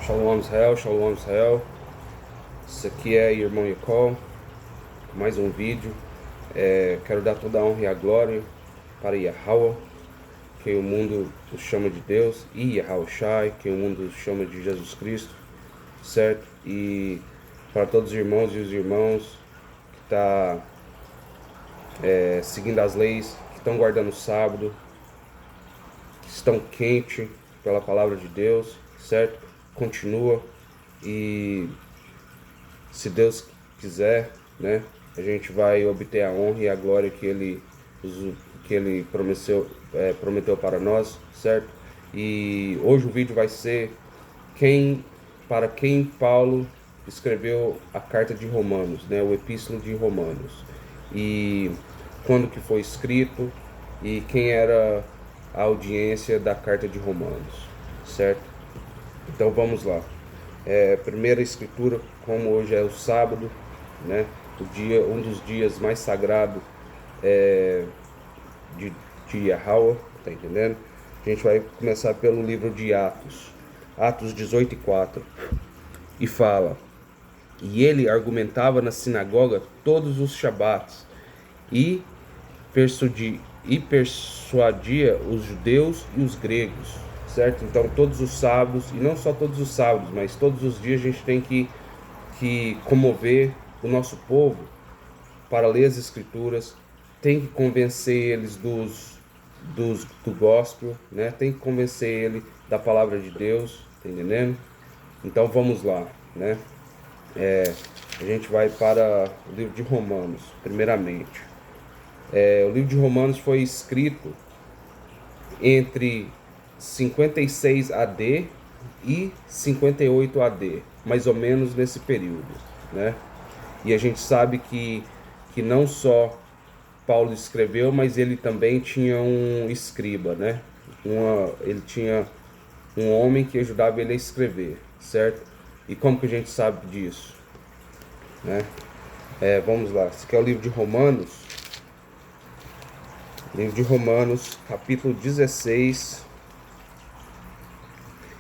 Shalom Israel, Shalom Israel. Isso aqui é Irmão Yacol, mais um vídeo. Quero dar toda a honra e a glória para Yahweh, que o mundo o chama de Deus, e Yahweh Shai, que o mundo chama de Jesus Cristo, certo? E para todos os irmãos e os irmãos que estão seguindo as leis, que estão guardando o sábado, que estão quentes pela palavra de Deus, certo? Continua. E se Deus quiser, né, a gente vai obter a honra e a glória que Ele prometeu para nós, certo? E hoje o vídeo vai ser para quem Paulo escreveu a carta de Romanos, né, o epístolo de Romanos, e quando que foi escrito e quem era a audiência da carta de Romanos, certo? Então vamos lá. Primeira escritura, como hoje é o sábado, né? Um dos dias mais sagrados de Yahweh, tá entendendo? A gente vai começar pelo livro de Atos 18:4, e fala: E ele argumentava na sinagoga todos os shabates e persuadia os judeus e os gregos, certo? Então todos os sábados, e não só todos os sábados, mas todos os dias a gente tem que comover o nosso povo para ler as escrituras, tem que convencer eles do gospel, né? Tem que convencer ele da palavra de Deus, tá entendendo? Então vamos lá, né? A gente vai para o livro de Romanos, primeiramente. O livro de Romanos foi escrito entre 56 AD e 58 AD, mais ou menos nesse período, né? E a gente sabe que não só Paulo escreveu, mas ele também tinha um escriba, né? Ele tinha um homem que ajudava ele a escrever, certo? E como que a gente sabe disso, né? Vamos lá, esse aqui é o livro de Romanos. Livro de Romanos, capítulo 16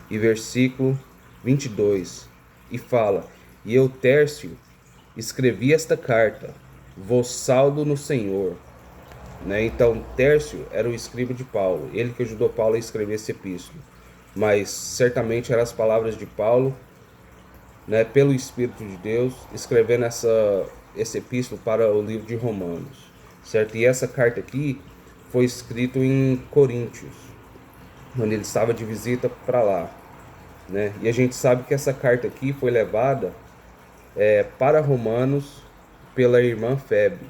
e versículo 22. E fala: E eu, Tércio, escrevi esta carta, vos saldo no Senhor. Né? Então, Tércio era o escriba de Paulo, ele que ajudou Paulo a escrever esse epístolo. Mas certamente eram as palavras de Paulo, né, pelo Espírito de Deus, escrevendo esse epístolo para o livro de Romanos, certo? E essa carta aqui foi escrita em Coríntios, onde ele estava de visita para lá, né? E a gente sabe que essa carta aqui foi levada para Romanos pela irmã Febe.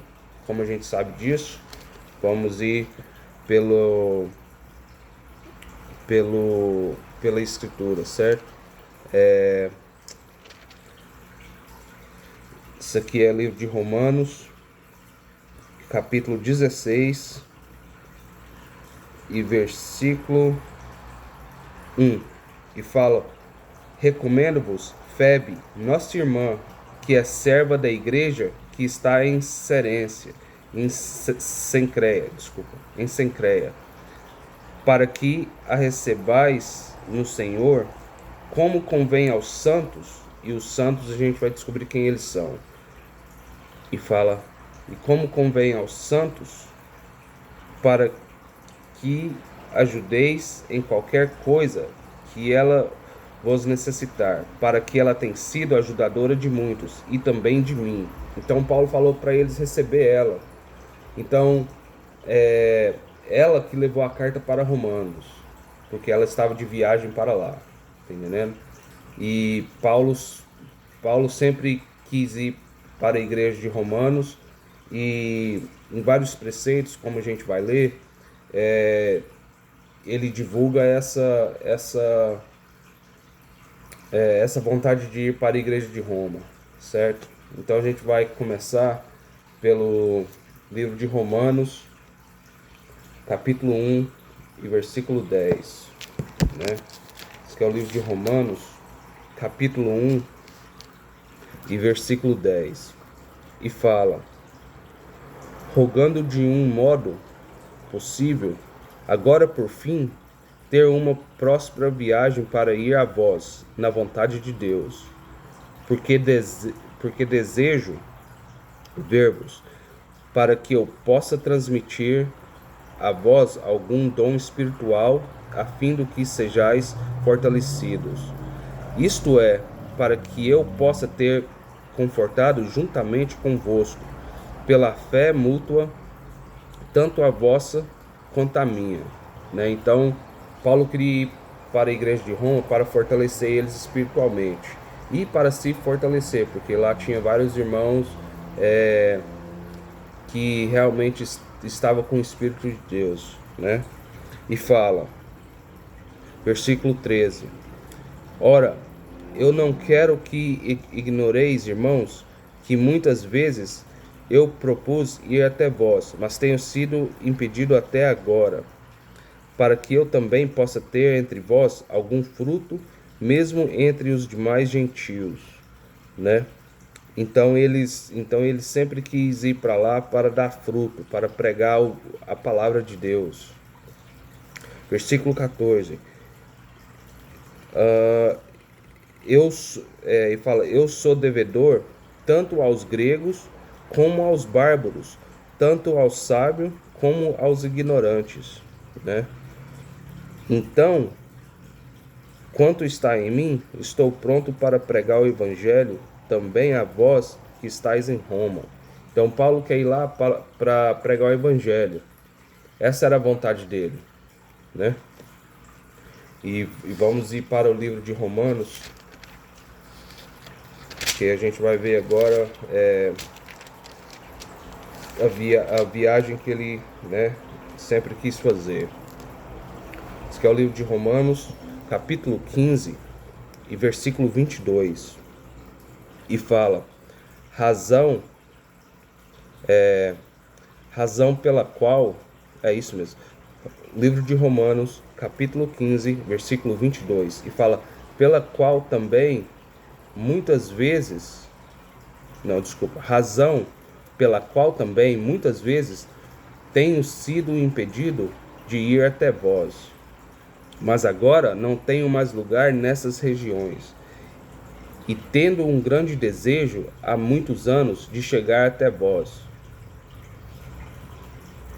Como a gente sabe disso, vamos ir pela escritura, certo? Isso aqui é o livro de Romanos, capítulo 16 e versículo 1, e fala: Recomendo-vos, Febe, nossa irmã, que é serva da igreja que está em Cencreia, para que a recebais no Senhor, como convém aos santos, e os santos a gente vai descobrir quem eles são. E fala: e como convém aos santos, para que ajudeis em qualquer coisa que ela vos necessitar, para que ela tenha sido ajudadora de muitos e também de mim. Então Paulo falou para eles receber ela. Então ela que levou a carta para Romanos, porque ela estava de viagem para lá, tá entendendo? E Paulo sempre quis ir para a igreja de Romanos, e em vários preceitos, como a gente vai ler, ele divulga essa vontade de ir para a igreja de Roma, certo? Então a gente vai começar pelo livro de Romanos, capítulo 1 e versículo 10, né? Esse aqui é o livro de Romanos, capítulo 1 e versículo 10, e fala: Rogando de um modo possível, agora por fim, ter uma próspera viagem para ir a vós, na vontade de Deus, porque desejo ver-vos, para que eu possa transmitir a vós algum dom espiritual, a fim do que sejais fortalecidos. Isto é, para que eu possa ter confortado juntamente convosco, pela fé mútua, tanto a vossa quanto a minha. Né? Então, Paulo queria ir para a igreja de Roma para fortalecer eles espiritualmente e para se fortalecer, porque lá tinha vários irmãos que realmente estavam com o Espírito de Deus. Né? E fala, versículo 13: Ora, eu não quero que ignoreis, irmãos, que muitas vezes eu propus ir até vós, mas tenho sido impedido até agora, para que eu também possa ter entre vós algum fruto, mesmo entre os demais gentios, né? Então ele sempre quis ir para lá para dar fruto, para pregar a palavra de Deus. Versículo 14. E fala, eu sou devedor tanto aos gregos como aos bárbaros, tanto aos sábios como aos ignorantes, né? Então, quanto está em mim, estou pronto para pregar o evangelho também a vós que estáis em Roma. Então Paulo quer ir lá para pregar o evangelho. Essa era a vontade dele, né? E vamos ir para o livro de Romanos, que a gente vai ver agora a viagem que ele, né, sempre quis fazer. Esse que é o livro de Romanos, capítulo 15 e versículo 22. E fala, razão pela qual, é isso mesmo, livro de Romanos, capítulo 15, versículo 22, e fala, pela qual também muitas vezes, razão pela qual também muitas vezes tenho sido impedido de ir até vós, mas agora não tenho mais lugar nessas regiões, e tendo um grande desejo há muitos anos de chegar até vós.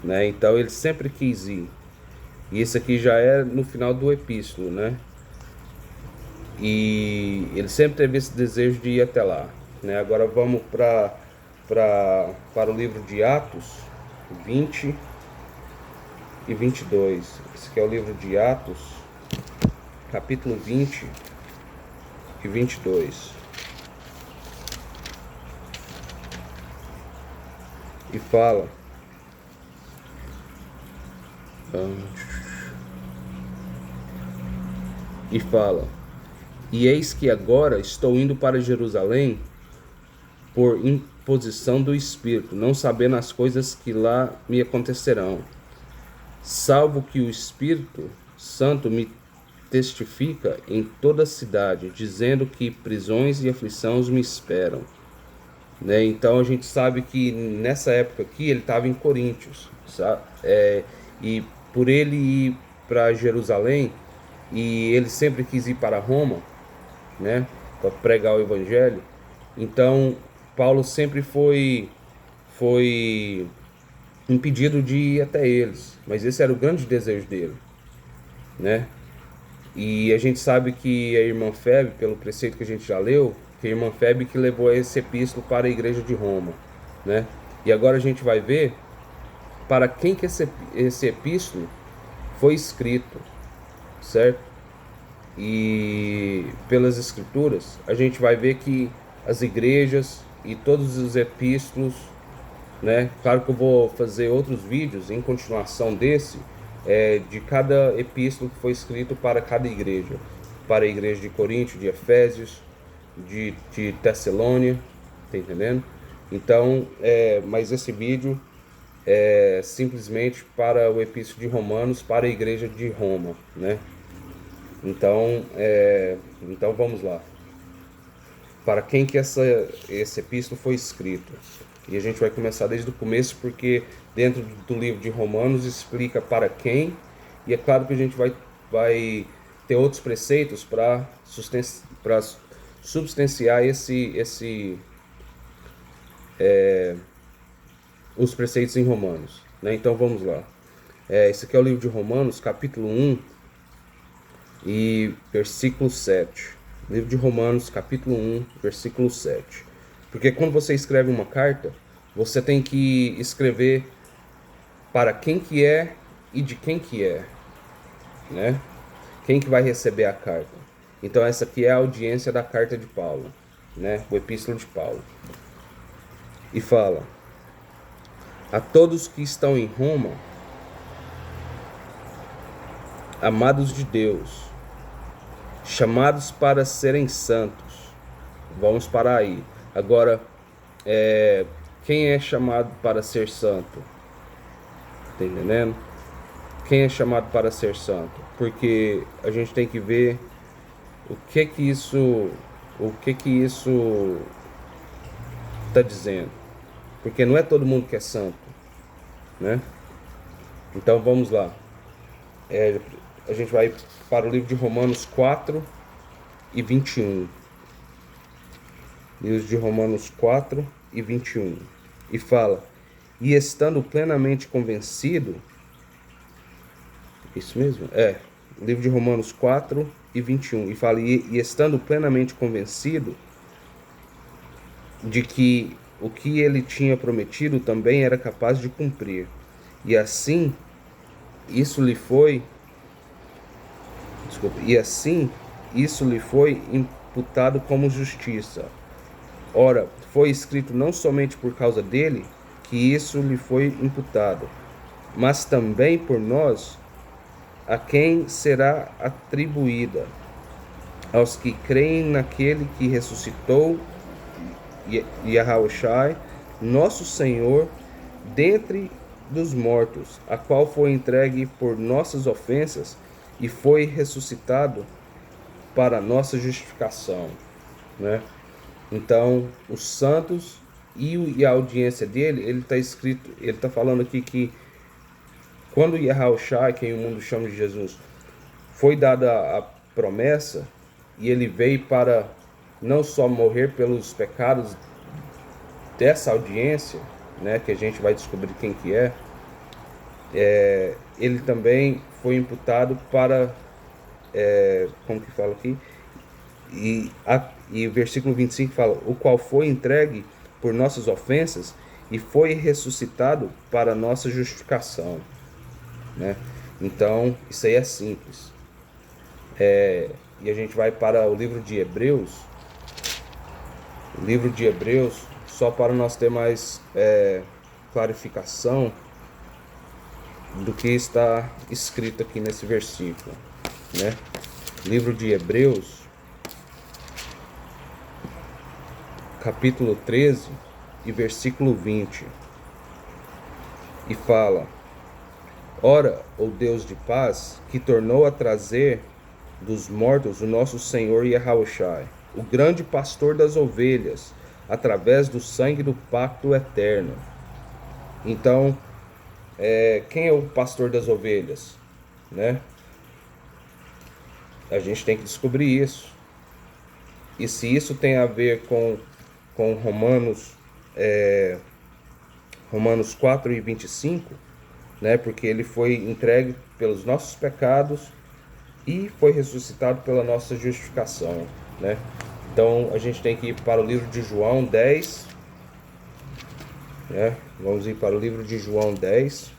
Né? Então ele sempre quis ir. E isso aqui já é no final do epístolo, né? E ele sempre teve esse desejo de ir até lá. Né? Agora vamos para o livro de Atos 20 e 22. Esse aqui é o livro de Atos, capítulo 20 e 22. E fala... E eis que agora estou indo para Jerusalém por imposição do Espírito, não sabendo as coisas que lá me acontecerão, salvo que o Espírito Santo me testifica em toda a cidade, dizendo que prisões e aflições me esperam. Né? Então a gente sabe que nessa época aqui ele estava em Coríntios, sabe? E por ele ir para Jerusalém, e ele sempre quis ir para Roma, né, para pregar o evangelho. Então Paulo sempre foi impedido de ir até eles, mas esse era o grande desejo dele, né? E a gente sabe que a irmã Febe, pelo preceito que a gente já leu, que a irmã Febe que levou esse epístolo para a igreja de Roma, né? E agora a gente vai ver para quem que esse epístolo foi escrito, certo? E pelas escrituras a gente vai ver que as igrejas e todos os epístolos, né? Claro que eu vou fazer outros vídeos em continuação desse, de cada epístolo que foi escrito para cada igreja, para a igreja de Corinto, de Efésios, de Tessalônia, tá entendendo? Então, mas esse vídeo é simplesmente para o epístolo de Romanos, para a igreja de Roma, né? Então, então vamos lá. Para quem que esse epístolo foi escrito? E a gente vai começar desde o começo, porque dentro do livro de Romanos explica para quem, e é claro que a gente vai vai ter outros preceitos para substanciar os preceitos em Romanos, né? Então vamos lá. Esse aqui é o livro de Romanos, capítulo 1 e versículo 7. Livro de Romanos, capítulo 1, versículo 7. Porque quando você escreve uma carta, você tem que escrever para quem que é e de quem que é, né? Quem que vai receber a carta. Então essa aqui é a audiência da carta de Paulo, né? O epístolo de Paulo. E fala: a todos que estão em Roma, amados de Deus, chamados para serem santos. Vamos parar aí. Agora, quem é chamado para ser santo? Tá entendendo? Quem é chamado para ser santo? Porque a gente tem que ver o que que isso está dizendo. Porque não é todo mundo que é santo, né? Então vamos lá. A gente vai para o livro de Romanos 4 e 21. Livro de Romanos 4 e 21. E fala: e estando plenamente convencido. Isso mesmo? Livro de Romanos 4 e 21. E fala: e estando plenamente convencido de que o que ele tinha prometido também era capaz de cumprir. E assim, isso lhe foi imputado como justiça. Ora, foi escrito não somente por causa dele que isso lhe foi imputado, mas também por nós, a quem será atribuída, aos que creem naquele que ressuscitou Yahushua, nosso Senhor, dentre dos mortos, a qual foi entregue por nossas ofensas e foi ressuscitado para nossa justificação, né? Então, os santos e a audiência dele, ele está falando aqui que quando Yahushua, quem o mundo chama de Jesus, foi dada a promessa, e ele veio para não só morrer pelos pecados dessa audiência, né, que a gente vai descobrir quem que ele também foi imputado para, como que fala aqui? E o versículo 25 fala: o qual foi entregue por nossas ofensas e foi ressuscitado para nossa justificação, né? Então, isso aí é simples. E a gente vai para o livro de Hebreus. O livro de Hebreus, só para nós ter mais clarificação do que está escrito aqui nesse versículo, né? Livro de Hebreus, capítulo 13 e versículo 20. E fala: ora, o Deus de paz, que tornou a trazer dos mortos o nosso Senhor Yahushua, o grande pastor das ovelhas, através do sangue do pacto eterno. Então, quem é o pastor das ovelhas, né? A gente tem que descobrir isso. E se isso tem a ver com Romanos 4 e 25, né? Porque ele foi entregue pelos nossos pecados e foi ressuscitado pela nossa justificação, né? Então a gente tem que ir para o livro de João 10, né? Vamos ir para o livro de João 10.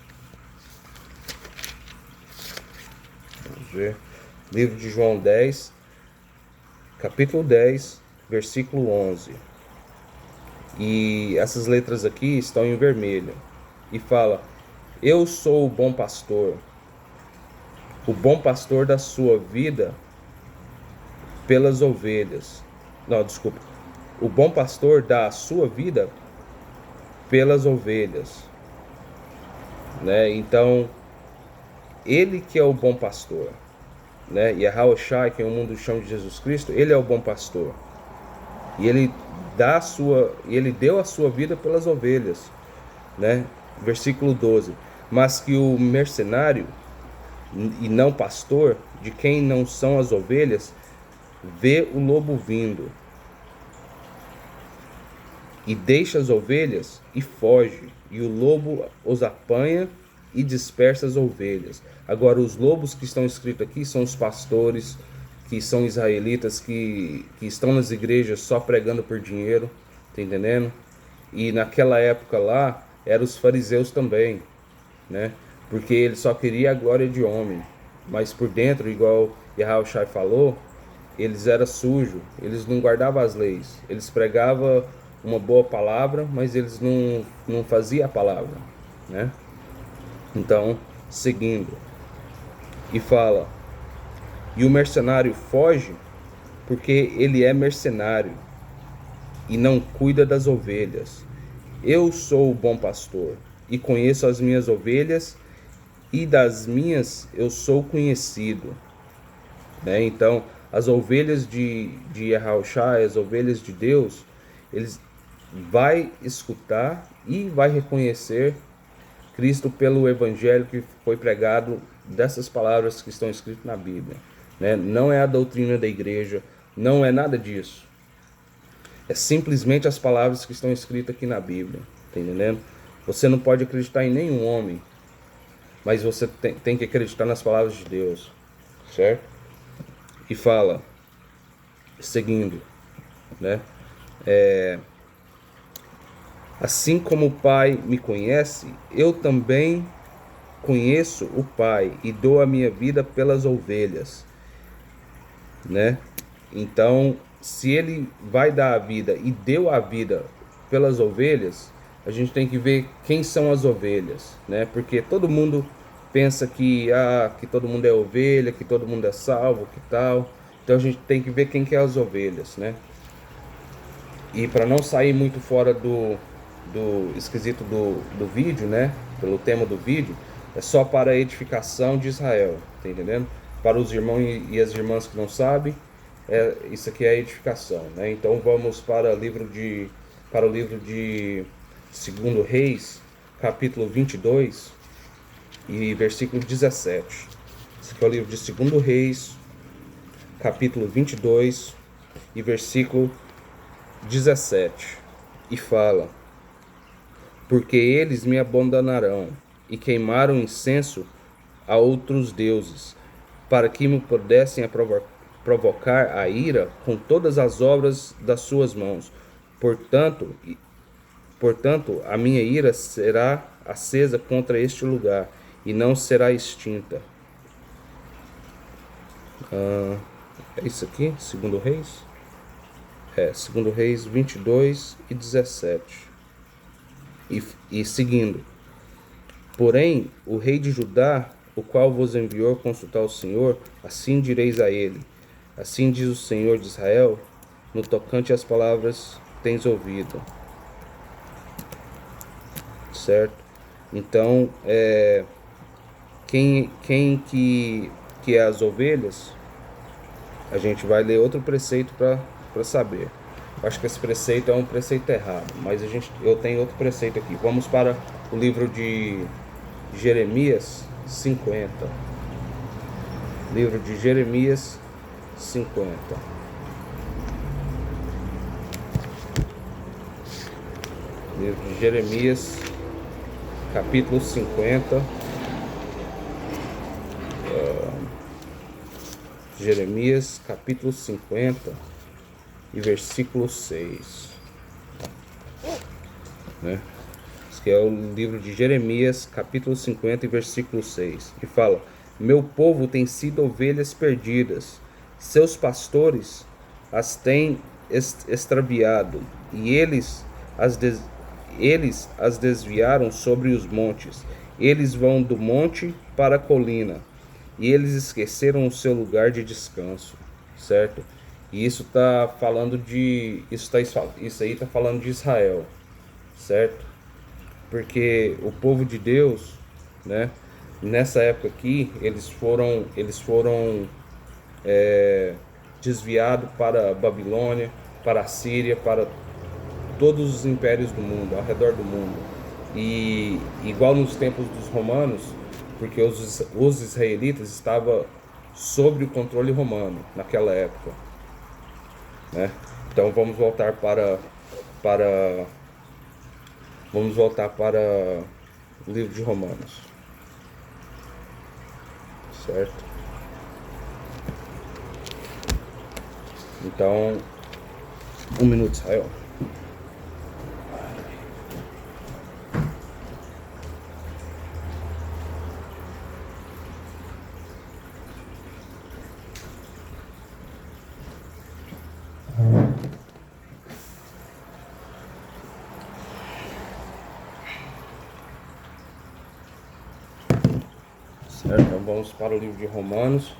Vamos ver. Livro de João 10, capítulo 10, versículo 11. E essas letras aqui estão em vermelho. E fala: eu sou o bom pastor. O bom pastor da sua vida pelas ovelhas. Não, desculpa. O bom pastor dá a sua vida pelas ovelhas, né? Então, ele que é o bom pastor, né? E Yahushua, que o mundo chama de Jesus Cristo, ele é o bom pastor. E ele deu a sua vida pelas ovelhas, né? Versículo 12. Mas que o mercenário e não pastor, de quem não são as ovelhas, vê o lobo vindo e deixa as ovelhas e foge, e o lobo os apanha e dispersa as ovelhas. Agora, os lobos que estão escritos aqui são os pastores, que são israelitas, que estão nas igrejas só pregando por dinheiro, tá entendendo? E naquela época lá, eram os fariseus também, né? Porque ele só queria a glória de homem, mas por dentro, igual Yahushua falou, eles eram sujos, eles não guardavam as leis, eles pregavam uma boa palavra, mas eles não faziam a palavra, né? Então, seguindo, e fala, e o mercenário foge porque ele é mercenário e não cuida das ovelhas. Eu sou o bom pastor e conheço as minhas ovelhas, e das minhas eu sou conhecido, né? Então, as ovelhas de Yahushua, as ovelhas de Deus, eles vai escutar e vai reconhecer Cristo pelo evangelho que foi pregado, dessas palavras que estão escritas na Bíblia, né? Não é a doutrina da igreja, não é nada disso. É simplesmente as palavras que estão escritas aqui na Bíblia, tá entendendo? Você não pode acreditar em nenhum homem, mas você tem que acreditar nas palavras de Deus, certo? E fala, seguindo, né? Assim como o Pai me conhece, eu também conheço o Pai e dou a minha vida pelas ovelhas, né? Então, se ele vai dar a vida e deu a vida pelas ovelhas, a gente tem que ver quem são as ovelhas, né? Porque todo mundo pensa que todo mundo é ovelha, que todo mundo é salvo, que tal. Então a gente tem que ver quem que é as ovelhas, né? E para não sair muito fora do esquisito do vídeo, né? Pelo tema do vídeo, é só para a edificação de Israel, tá entendendo? Para os irmãos e as irmãs que não sabem, isso aqui é a edificação, né? Então vamos para o livro de 2 Reis, capítulo 22 e versículo 17. Esse aqui é o livro de 2 Reis, capítulo 22 e versículo 17. E fala: porque eles me abandonarão e queimaram incenso a outros deuses, para que me pudessem provocar a ira com todas as obras das suas mãos. Portanto, a minha ira será acesa contra este lugar e não será extinta. É isso aqui, 2 Reis? 2 Reis 22 e 17. E seguindo: porém, o rei de Judá, o qual vos enviou consultar o Senhor, assim direis a ele: assim diz o Senhor de Israel, no tocante às palavras que tens ouvido. Certo? Então, quem que é as ovelhas? A gente vai ler outro preceito para saber. Acho que esse preceito é um preceito errado, mas eu tenho outro preceito aqui. Vamos para o livro de Jeremias 50. Livro de Jeremias 50. Livro de Jeremias, capítulo 50. Jeremias, capítulo 50 e versículo 6. Né? Esse aqui é o livro de Jeremias, capítulo 50 e versículo 6. E fala: meu povo tem sido ovelhas perdidas, seus pastores as têm extraviado, e eles as desviaram sobre os montes. Eles vão do monte para a colina, e eles esqueceram o seu lugar de descanso, certo? E isso tá falando isso aí tá falando de Israel, certo? Porque o povo de Deus, né, nessa época aqui, eles foram desviados para a Babilônia, para a Síria, para todos os impérios do mundo, ao redor do mundo. E igual nos tempos dos romanos, porque os israelitas estavam sob o controle romano naquela época, né? Então vamos voltar para o livro de Romanos, certo? Então, um minuto, Israel. Certo? Então vamos para o livro de Romanos,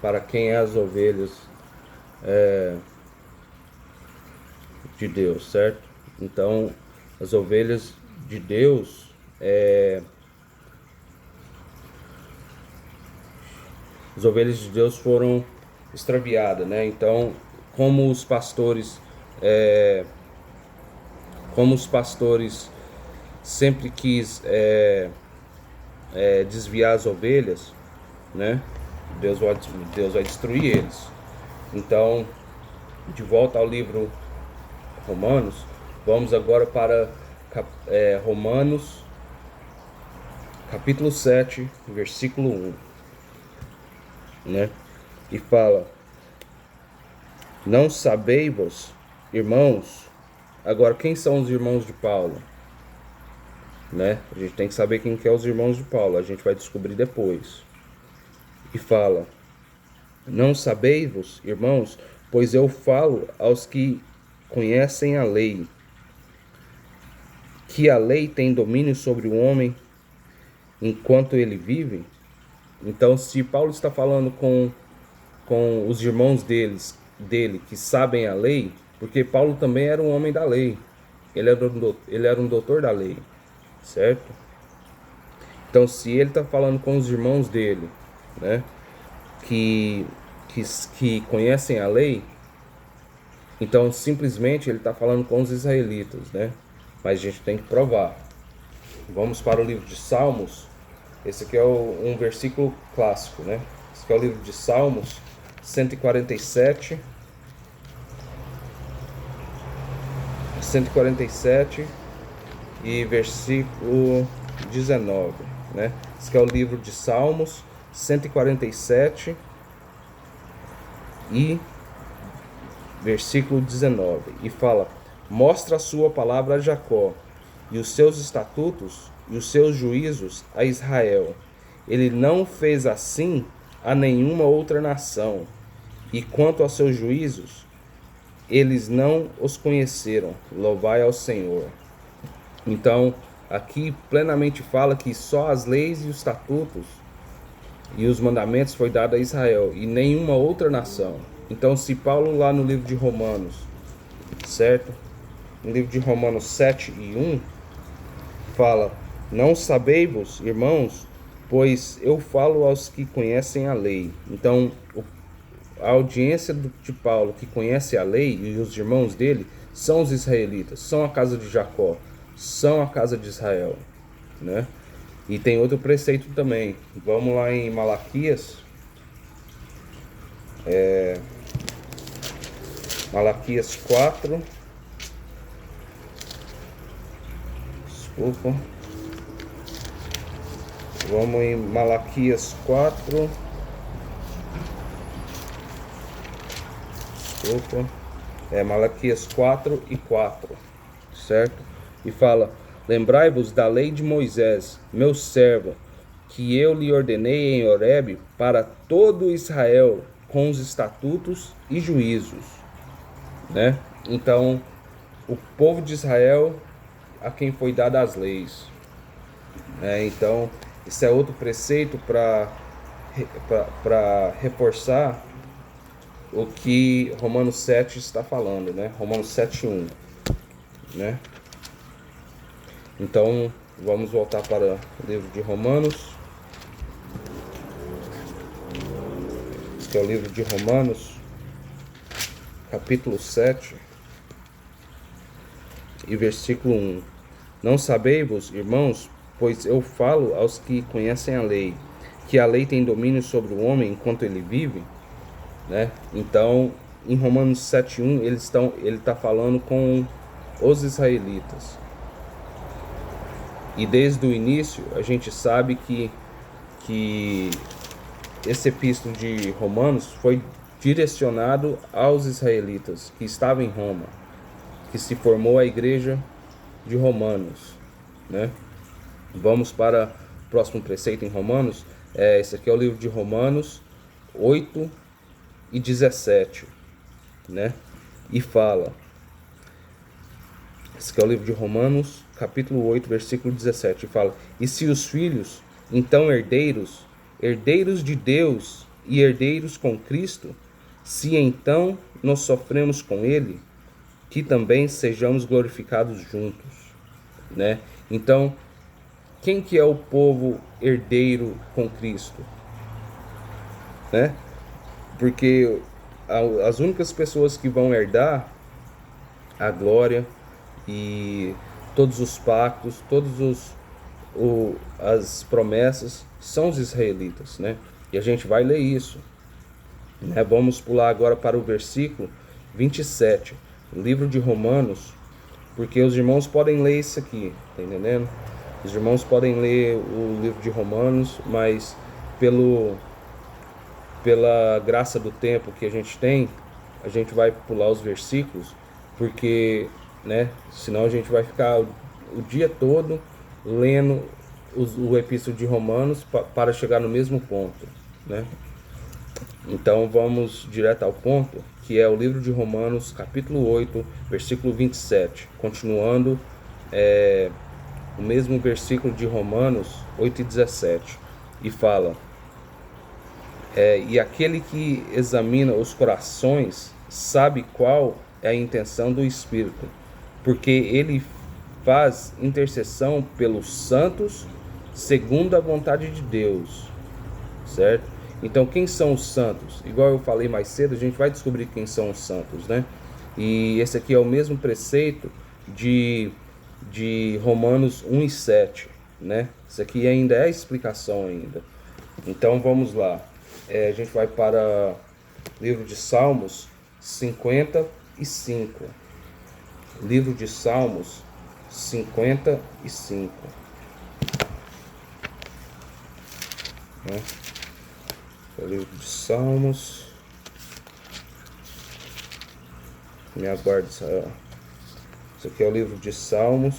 para quem é as ovelhas de Deus, certo? Então, as ovelhas de Deus as ovelhas de Deus foram extraviadas, né? Então, como os pastores sempre quis desviar as ovelhas, né? Deus vai destruir eles. Então, de volta ao livro Romanos, vamos agora para Romanos, capítulo 7, versículo 1, né? E fala: não sabeis, irmãos. Agora, quem são os irmãos de Paulo? Né? A gente tem que saber quem que é os irmãos de Paulo. A gente vai descobrir depois. E fala: não sabeis, irmãos, pois eu falo aos que conhecem a lei, que a lei tem domínio sobre o homem enquanto ele vive. Então, se Paulo está falando com os irmãos dele que sabem a lei, porque Paulo também era um homem da lei, ele era um doutor da lei, certo? Então, se ele está falando com os irmãos dele, né, que conhecem a lei, então simplesmente ele está falando com os israelitas, né? Mas a gente tem que provar. Vamos para o livro de Salmos. Esse aqui é um versículo clássico, né? Esse aqui é o livro de Salmos 147 e versículo 19, né? Esse aqui é o livro de Salmos 147 e versículo 19, e fala: mostra a sua palavra a Jacó, e os seus estatutos e os seus juízos a Israel. Ele não fez assim a nenhuma outra nação, e quanto aos seus juízos, eles não os conheceram. Louvai ao Senhor. Então, aqui plenamente fala que só as leis e os estatutos e os mandamentos foi dado a Israel, e nenhuma outra nação. Então, se Paulo lá no livro de Romanos, certo? No livro de Romanos 7 e 1, fala: não sabeis, irmãos, pois eu falo aos que conhecem a lei. Então, a audiência de Paulo, que conhece a lei, e os irmãos dele, são os israelitas, são a casa de Jacó, são a casa de Israel, né? E tem outro preceito também. Vamos lá em Malaquias. Malaquias 4. Desculpa. Vamos em Malaquias 4. Desculpa. Malaquias 4 e 4. Certo? E fala: lembrai-vos da lei de Moisés, meu servo, que eu lhe ordenei em Horebe para todo Israel, com os estatutos e juízos, né? Então, o povo de Israel, a quem foi dada as leis, então, esse é outro preceito para reforçar o que Romanos 7 está falando, né? Romanos 7:1, né? Então, vamos voltar para o livro de Romanos. Que é o livro de Romanos, capítulo 7 e versículo 1. Não sabeis, irmãos, pois eu falo aos que conhecem a lei, que a lei tem domínio sobre o homem enquanto ele vive, né? Então, em Romanos 7:1, ele está falando com os israelitas. E desde o início, a gente sabe que esse epístolo de Romanos foi direcionado aos israelitas que estavam em Roma, que se formou a igreja de Romanos, né? Vamos para o próximo preceito em Romanos. Esse aqui é o livro de Romanos 8 e 17, né? E fala, esse aqui é o livro de Romanos, capítulo 8, versículo 17, e fala: e se os filhos, então herdeiros de Deus e herdeiros com Cristo, se então nós sofremos com ele, que também sejamos glorificados juntos, né? Então, quem que é o povo herdeiro com Cristo, né? Porque as únicas pessoas que vão herdar a glória e todos os pactos, as promessas são os israelitas, né? E a gente vai ler isso, né? Vamos pular agora para o versículo 27, livro de Romanos, porque os irmãos podem ler isso aqui, tá entendendo? Os irmãos podem ler o livro de Romanos, mas pela graça do tempo que a gente tem, a gente vai pular os versículos, porque, né, senão a gente vai ficar o dia todo lendo o epístolo de Romanos para chegar no mesmo ponto, né? Então vamos direto ao ponto, que é o livro de Romanos, capítulo 8, versículo 27, continuando o mesmo versículo de Romanos 8 e 17, e fala: e aquele que examina os corações sabe qual é a intenção do Espírito, porque ele faz intercessão pelos santos segundo a vontade de Deus, certo? Então, quem são os santos? Igual eu falei mais cedo, a gente vai descobrir quem são os santos, né? E esse aqui é o mesmo preceito de Romanos 1 e 7, né? Isso aqui ainda é a explicação ainda. Então, vamos lá. A gente vai para o livro de Salmos 55. Livro de Salmos 55. Né? O livro de Salmos. Me aguarde, Israel. Isso aqui é o livro de Salmos,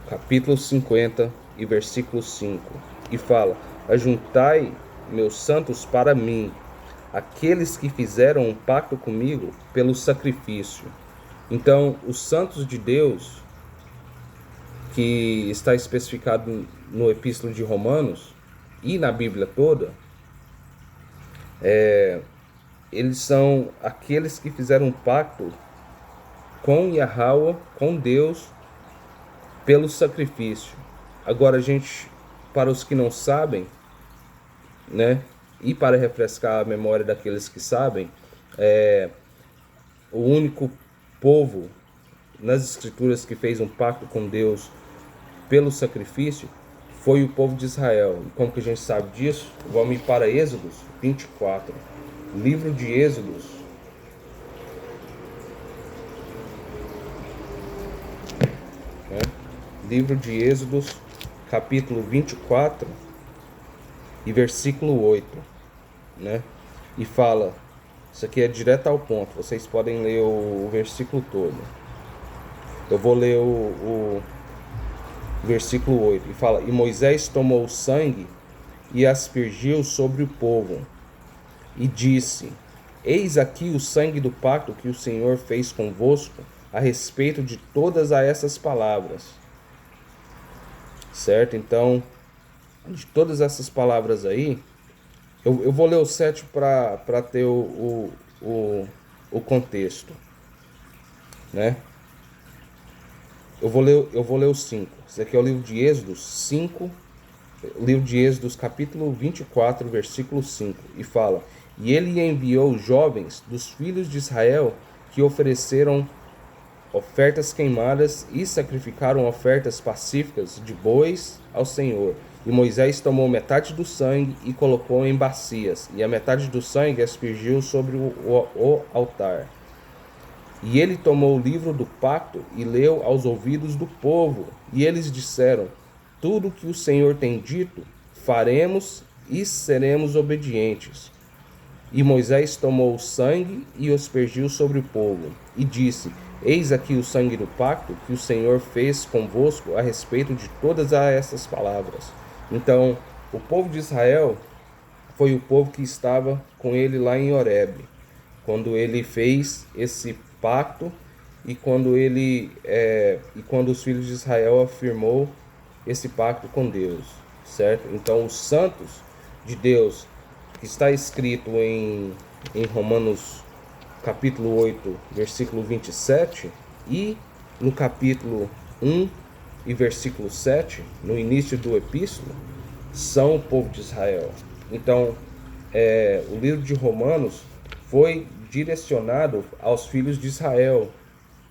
capítulo 50 e versículo 5. E fala: ajuntai meus santos para mim, aqueles que fizeram um pacto comigo pelo sacrifício. Então, os santos de Deus, que está especificado no epístolo de Romanos e na Bíblia toda, eles são aqueles que fizeram um pacto com Yahweh, com Deus, pelo sacrifício. Agora, para os que não sabem, né, e para refrescar a memória daqueles que sabem, o único povo nas Escrituras que fez um pacto com Deus pelo sacrifício foi o povo de Israel. E como que a gente sabe disso? Vamos ir para Êxodos 24. Livro de Êxodos. Livro de Êxodos, capítulo 24 e versículo 8, né? E fala, isso aqui é direto ao ponto, vocês podem ler o versículo todo. Eu vou ler o versículo 8, e fala: e Moisés tomou o sangue e aspergiu sobre o povo, e disse: eis aqui o sangue do pacto que o Senhor fez convosco a respeito de todas essas palavras. Certo? Então, de todas essas palavras aí, eu vou ler o 7 para ter o contexto, né? Eu vou ler o 5. Esse aqui é o livro de Êxodos 5, livro de Êxodos, capítulo 24, versículo 5, e fala: e ele enviou jovens dos filhos de Israel que ofereceram ofertas queimadas e sacrificaram ofertas pacíficas de bois ao Senhor. E Moisés tomou metade do sangue e colocou em bacias, e a metade do sangue aspergiu sobre o altar. E ele tomou o livro do pacto e leu aos ouvidos do povo. E eles disseram: tudo o que o Senhor tem dito, faremos e seremos obedientes. E Moisés tomou o sangue e o aspergiu sobre o povo. E disse: eis aqui o sangue do pacto que o Senhor fez convosco a respeito de todas essas palavras. Então, o povo de Israel foi o povo que estava com ele lá em Horebe, quando ele fez esse pacto e quando os filhos de Israel afirmou esse pacto com Deus, certo? Então, os santos de Deus, que está escrito em Romanos capítulo 8, versículo 27, e no capítulo 1 e versículo 7, no início do epístolo, são o povo de Israel. Então, o livro de Romanos foi direcionado aos filhos de Israel,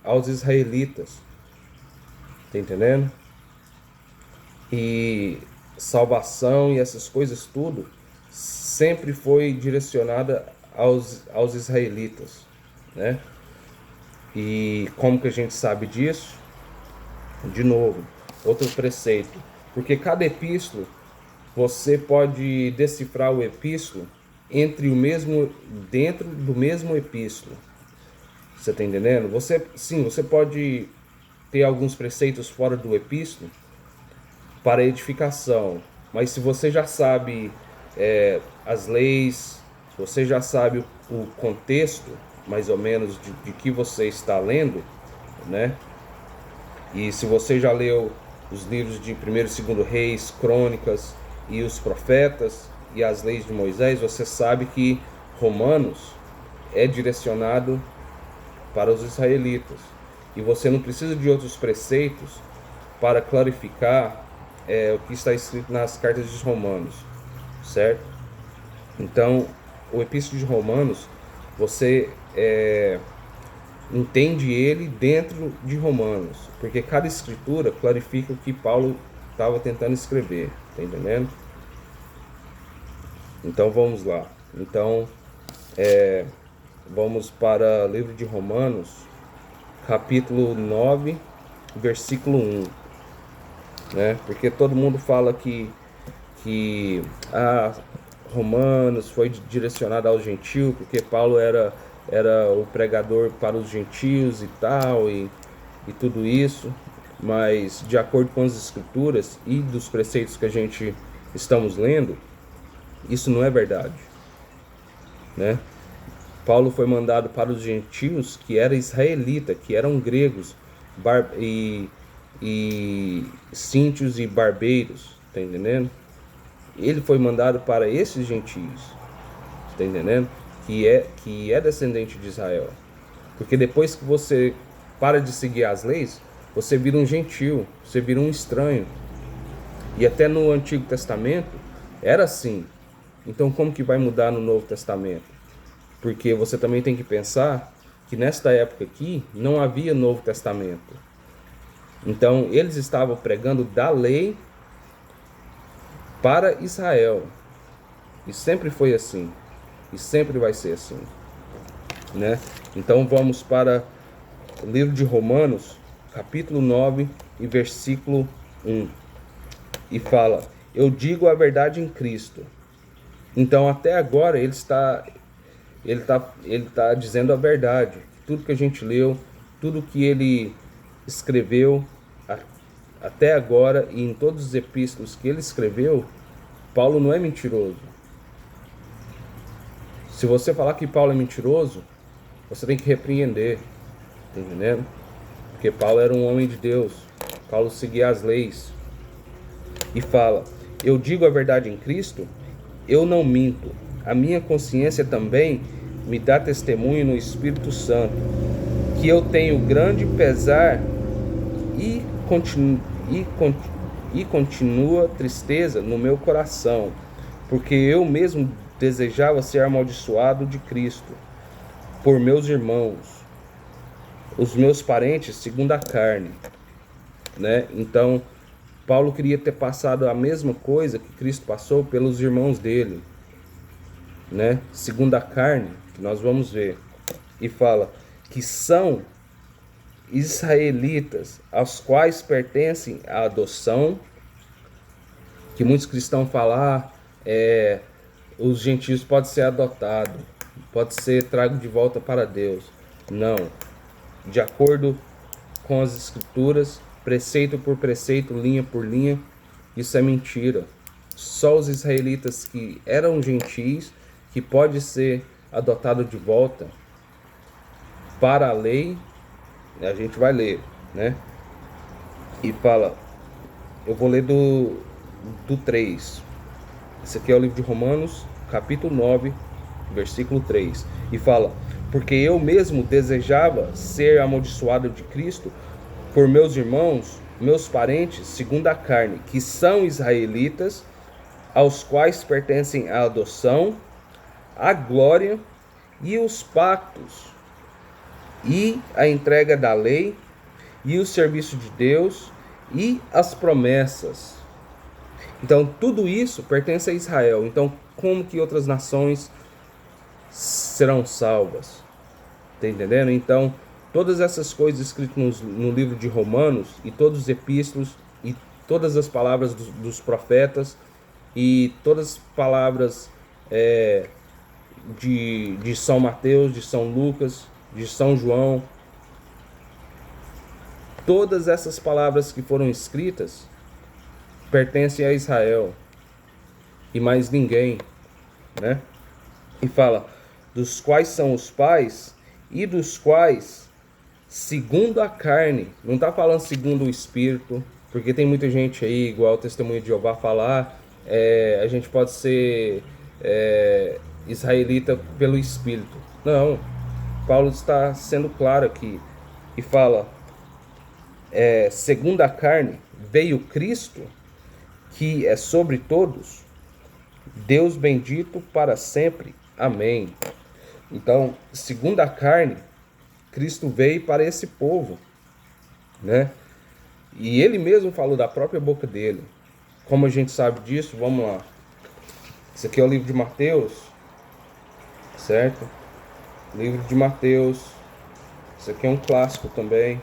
aos israelitas. Tá entendendo? E salvação e essas coisas tudo sempre foi direcionada aos israelitas, né? E como que a gente sabe disso? De novo, outro preceito. Porque cada epístolo, você pode decifrar o epístolo dentro do mesmo epístolo. Você está entendendo? Você pode ter alguns preceitos fora do epístolo para edificação. Mas se você já sabe as leis, você já sabe o contexto, mais ou menos, de que você está lendo, né? E se você já leu os livros de 1º e 2º Reis, Crônicas e os Profetas e as leis de Moisés, você sabe que Romanos é direcionado para os israelitas. E você não precisa de outros preceitos para clarificar o que está escrito nas cartas de Romanos, certo? Então, o Epístolo de Romanos, você entende ele dentro de Romanos, porque cada escritura clarifica o que Paulo estava tentando escrever, tá entendendo? Então vamos lá. Então vamos para o livro de Romanos, capítulo 9, versículo 1, né? Porque todo mundo fala que Romanos foi direcionado ao gentio, porque Paulo era o pregador para os gentios e tal, e tudo isso. Mas de acordo com as escrituras e dos preceitos que a gente estamos lendo, isso não é verdade, né? Paulo foi mandado para os gentios que eram israelitas, que eram gregos, e cíntios e barbeiros, tá entendendo? Ele foi mandado para esses gentios, tá entendendo? Que é descendente de Israel. Porque depois que você para de seguir as leis, você vira um gentio, você vira um estranho. E até no Antigo Testamento era assim. Então como que vai mudar no Novo Testamento? Porque você também tem que pensar que nesta época aqui não havia Novo Testamento. Então eles estavam pregando da lei para Israel. E sempre foi assim. E sempre vai ser assim, né? Então vamos para o livro de Romanos, capítulo 9 e versículo 1. E fala: eu digo a verdade em Cristo. Então até agora ele está dizendo a verdade. Tudo que a gente leu, tudo que ele escreveu até agora e em todos os epístolos que ele escreveu, Paulo não é mentiroso. Se você falar que Paulo é mentiroso, você tem que repreender, tá entendendo? Porque Paulo era um homem de Deus, Paulo seguia as leis. E fala: eu digo a verdade em Cristo, eu não minto. A minha consciência também me dá testemunho no Espírito Santo, que eu tenho grande pesar e continua tristeza no meu coração, porque eu mesmo desejava ser amaldiçoado de Cristo por meus irmãos, os meus parentes segundo a carne, né? Então, Paulo queria ter passado a mesma coisa que Cristo passou pelos irmãos dele, né? Segundo a carne, que nós vamos ver. E fala que são israelitas, aos quais pertencem a adoção, que muitos cristãos falam, os gentios podem ser adotados, pode ser trago de volta para Deus. Não. De acordo com as escrituras, preceito por preceito, linha por linha, isso é mentira. Só os israelitas que eram gentis, que pode ser adotado de volta para a lei, a gente vai ler, né? E fala, eu vou ler do 3. Esse aqui é o livro de Romanos, capítulo 9, versículo 3. E fala, porque eu mesmo desejava ser amaldiçoado de Cristo por meus irmãos, meus parentes, segundo a carne, que são israelitas, aos quais pertencem a adoção, a glória e os pactos, e a entrega da lei, e o serviço de Deus, e as promessas. Então, tudo isso pertence a Israel. Então, como que outras nações serão salvas? Tá entendendo? Então, todas essas coisas escritas no livro de Romanos, e todos os epístolos, e todas as palavras dos profetas, e todas as palavras de São Mateus, de São Lucas, de São João, todas essas palavras que foram escritas pertencem a Israel e mais ninguém, né? E fala, dos quais são os pais e dos quais segundo a carne, não está falando segundo o Espírito, porque tem muita gente aí, igual o Testemunho de Jeová falar, a gente pode ser israelita pelo Espírito. Não, Paulo está sendo claro aqui e fala, segundo a carne, veio Cristo, que é sobre todos, Deus bendito para sempre. Amém. Então, segundo a carne, Cristo veio para esse povo, né? E ele mesmo falou da própria boca dele. Como a gente sabe disso, vamos lá. Esse aqui é o livro de Mateus, certo? Livro de Mateus. Esse aqui é um clássico também,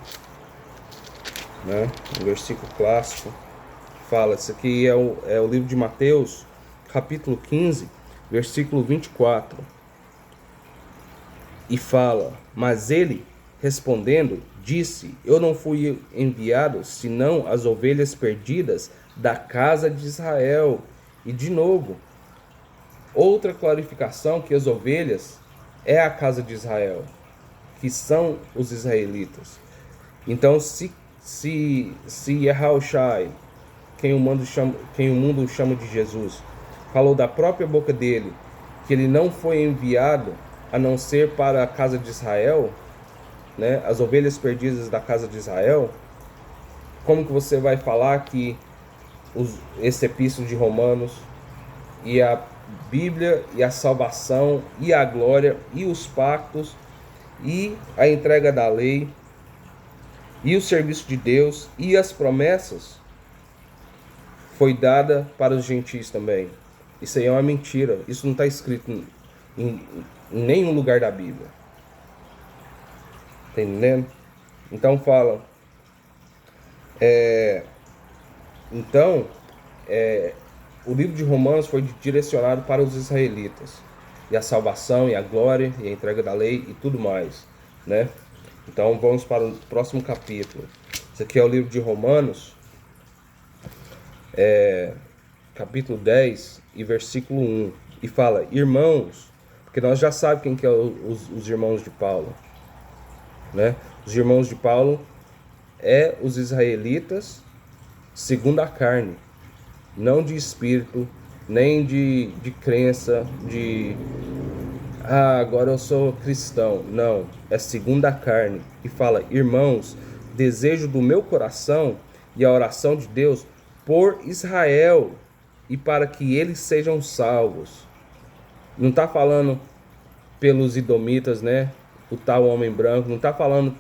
né? Um versículo clássico. Fala, isso aqui é o livro de Mateus, capítulo 15, versículo 24. E fala, mas ele, respondendo, disse, eu não fui enviado, senão as ovelhas perdidas da casa de Israel. E de novo, outra clarificação que as ovelhas é a casa de Israel, que são os israelitas. Então, se Yahushai, quem o mundo chama de Jesus, falou da própria boca dele que ele não foi enviado a não ser para a casa de Israel, né, as ovelhas perdidas da casa de Israel, como que você vai falar que esse epístolo de Romanos e a Bíblia e a salvação e a glória e os pactos e a entrega da lei e o serviço de Deus e as promessas foi dada para os gentios também? Isso aí é uma mentira. Isso não está escrito em nenhum lugar da Bíblia. Tá entendendo? Então fala. O livro de Romanos foi direcionado para os israelitas. E a salvação, e a glória, e a entrega da lei e tudo mais, né? Então vamos para o próximo capítulo. Esse aqui é o livro de Romanos, capítulo 10 e versículo 1. E fala, irmãos, porque nós já sabemos quem que é os irmãos de Paulo, né? Os irmãos de Paulo os israelitas segundo a carne, não de espírito, nem de crença, agora eu sou cristão. Não, é segundo a carne. E fala, irmãos, desejo do meu coração e a oração de Deus por Israel e para que eles sejam salvos. Não está falando pelos idomitas, né? O tal homem branco, não está falando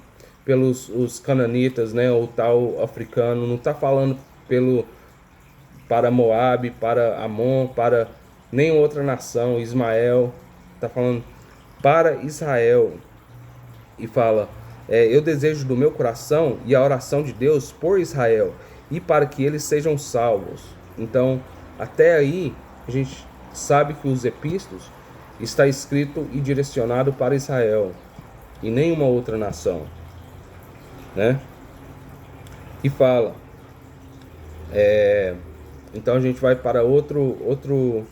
pelos os cananitas, né, ou tal africano, não está falando para Moabe, para Amon, para nenhuma outra nação, Ismael, está falando para Israel. E fala, eu desejo do meu coração e a oração de Deus por Israel, e para que eles sejam salvos. Então, até aí, a gente sabe que os epístolos está escrito e direcionado para Israel, e nenhuma outra nação, né? E fala, então a gente vai para outro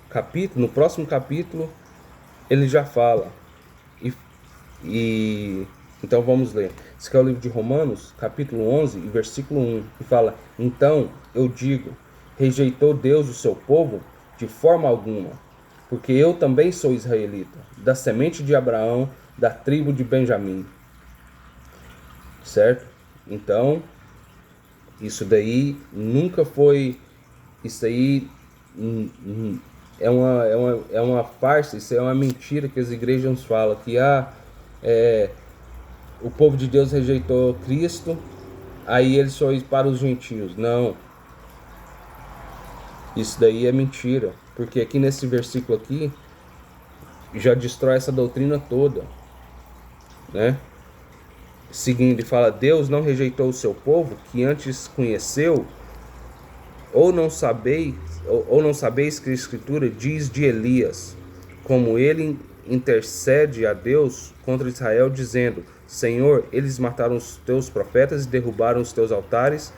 capítulo. No próximo capítulo ele já fala, então vamos ler. Esse aqui é o livro de Romanos, capítulo 11 e versículo 1, que fala: então eu digo, rejeitou Deus o seu povo? De forma alguma, porque eu também sou israelita, da semente de Abraão, da tribo de Benjamim. Certo? Então, isso daí nunca foi... Isso aí é uma farsa, isso é uma mentira que as igrejas falam, que o povo de Deus rejeitou Cristo, aí eles só iam para os gentios. Não. Isso daí é mentira, porque aqui nesse versículo aqui já destrói essa doutrina toda, né? Seguindo, ele fala: Deus não rejeitou o seu povo que antes conheceu, ou não sabeis que a Escritura diz de Elias, como ele intercede a Deus contra Israel, dizendo: Senhor, eles mataram os teus profetas e derrubaram os teus altares,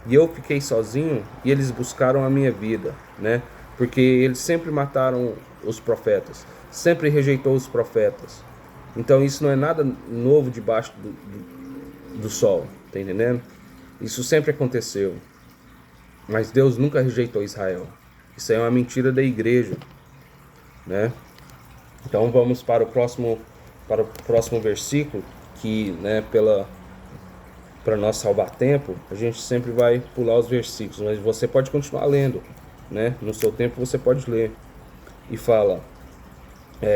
e eu fiquei sozinho, e eles buscaram a minha vida, né? Porque eles sempre mataram os profetas, sempre rejeitou os profetas. Então isso não é nada novo debaixo do sol, tá entendendo? Isso sempre aconteceu. Mas Deus nunca rejeitou Israel. Isso aí é uma mentira da igreja, né? Então vamos para o próximo versículo, que, né, para nós salvar tempo, a gente sempre vai pular os versículos, mas você pode continuar lendo, né? No seu tempo você pode ler. E fala,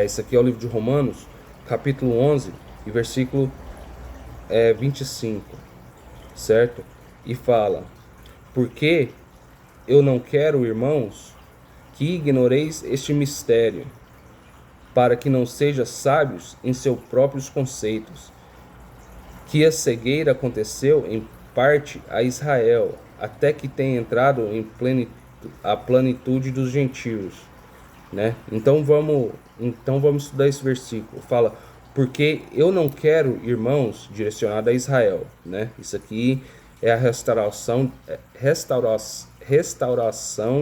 isso aqui é o livro de Romanos, capítulo 11 e versículo 25, certo? E fala: porque eu não quero, irmãos, que ignoreis este mistério, para que não sejam sábios em seus próprios conceitos, que a cegueira aconteceu em parte a Israel, até que tenha entrado em a plenitude dos gentios, né? Então vamos estudar esse versículo. Fala: porque eu não quero, irmãos, direcionado a Israel, né? Isso aqui é a restauração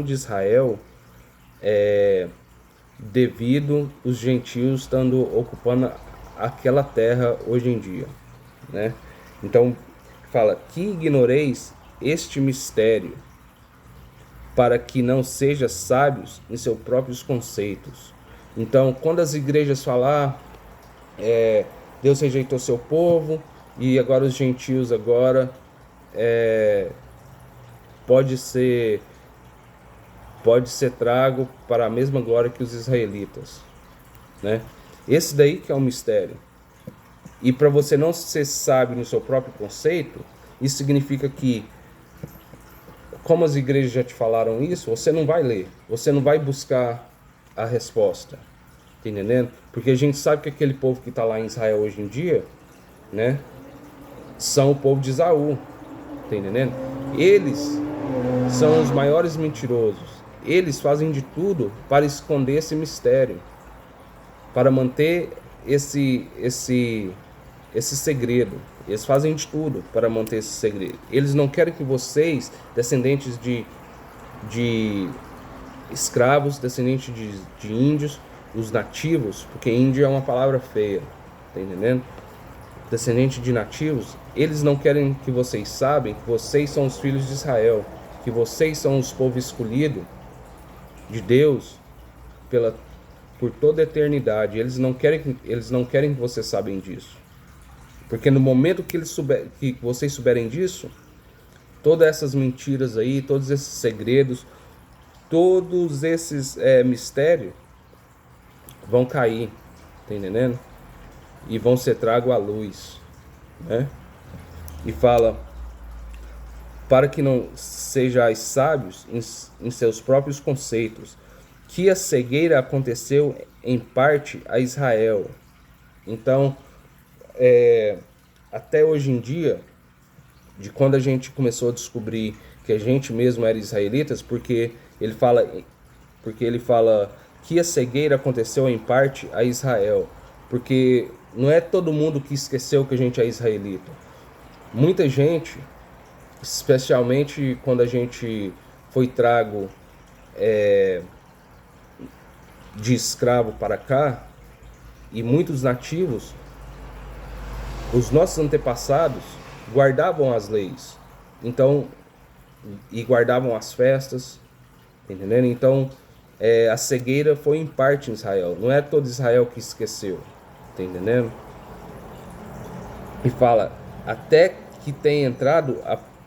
de Israel, devido os gentios estando ocupando aquela terra hoje em dia, né? Então fala: que ignoreis este mistério, para que não sejam sábios em seus próprios conceitos. Então, quando as igrejas falam, Deus rejeitou seu povo, e agora os gentios agora pode ser trago para a mesma glória que os israelitas, né? Esse daí que é o mistério. E para você não ser sábio no seu próprio conceito, isso significa que, como as igrejas já te falaram isso, você não vai ler, você não vai buscar a resposta, tá entendendo? Porque a gente sabe que aquele povo que está lá em Israel hoje em dia, né, são o povo de Esaú, tá entendendo? Eles são os maiores mentirosos. Eles fazem de tudo para esconder esse mistério, para manter esse segredo. Eles fazem de tudo para manter esse segredo. Eles não querem que vocês, descendentes de escravos, descendentes de índios, os nativos, porque índio é uma palavra feia, tá entendendo? Descendente de nativos, eles não querem que vocês saibam que vocês são os filhos de Israel, que vocês são os povos escolhidos de Deus por toda a eternidade. Eles não querem que vocês saibam disso, porque no momento que vocês souberem disso, todas essas mentiras aí, todos esses segredos, todos esses mistérios vão cair, tá entendendo? E vão ser trago à luz, né? E fala: para que não sejais sábios em seus próprios conceitos, que a cegueira aconteceu em parte a Israel. Então, até hoje em dia, de quando a gente começou a descobrir que a gente mesmo era israelitas, porque ele fala que a cegueira aconteceu em parte a Israel, porque não é todo mundo que esqueceu que a gente é israelita. Muita gente, especialmente quando a gente foi trago de escravo para cá, e muitos nativos, os nossos antepassados guardavam as leis, então, e guardavam as festas, entendendo? Então, a cegueira foi em parte em Israel, não é todo Israel que esqueceu, tá entendendo? E fala: até que tenha entrado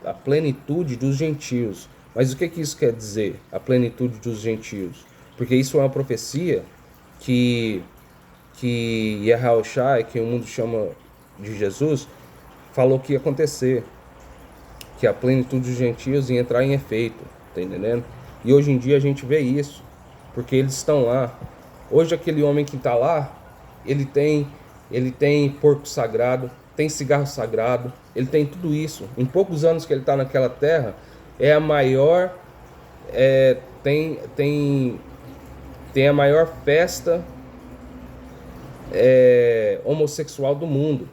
a plenitude dos gentios. Mas o que isso quer dizer, a plenitude dos gentios? Porque isso é uma profecia que Yahushua, que o mundo chama de Jesus, falou que ia acontecer, que a plenitude dos gentios ia entrar em efeito, tá entendendo? E hoje em dia a gente vê isso, porque eles estão lá. Hoje aquele homem que está lá, ele tem porco sagrado, tem cigarro sagrado, ele tem tudo isso. Em poucos anos que ele está naquela terra, é a maior, tem a maior festa homossexual do mundo,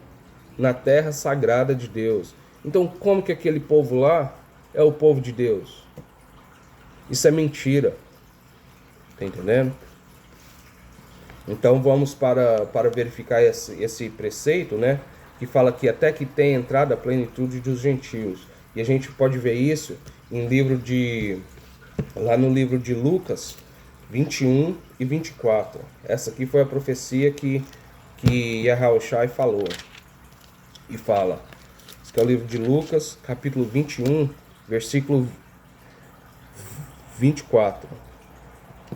na terra sagrada de Deus. Então, como que aquele povo lá é o povo de Deus? Isso é mentira, tá entendendo? Então vamos para verificar esse preceito, né? Que fala que até que tenha entrado a plenitude dos gentios. E a gente pode ver isso lá no livro de Lucas 21 e 24. Essa aqui foi a profecia que Yahushua falou. E fala, esse que é o livro de Lucas, capítulo 21, versículo 24.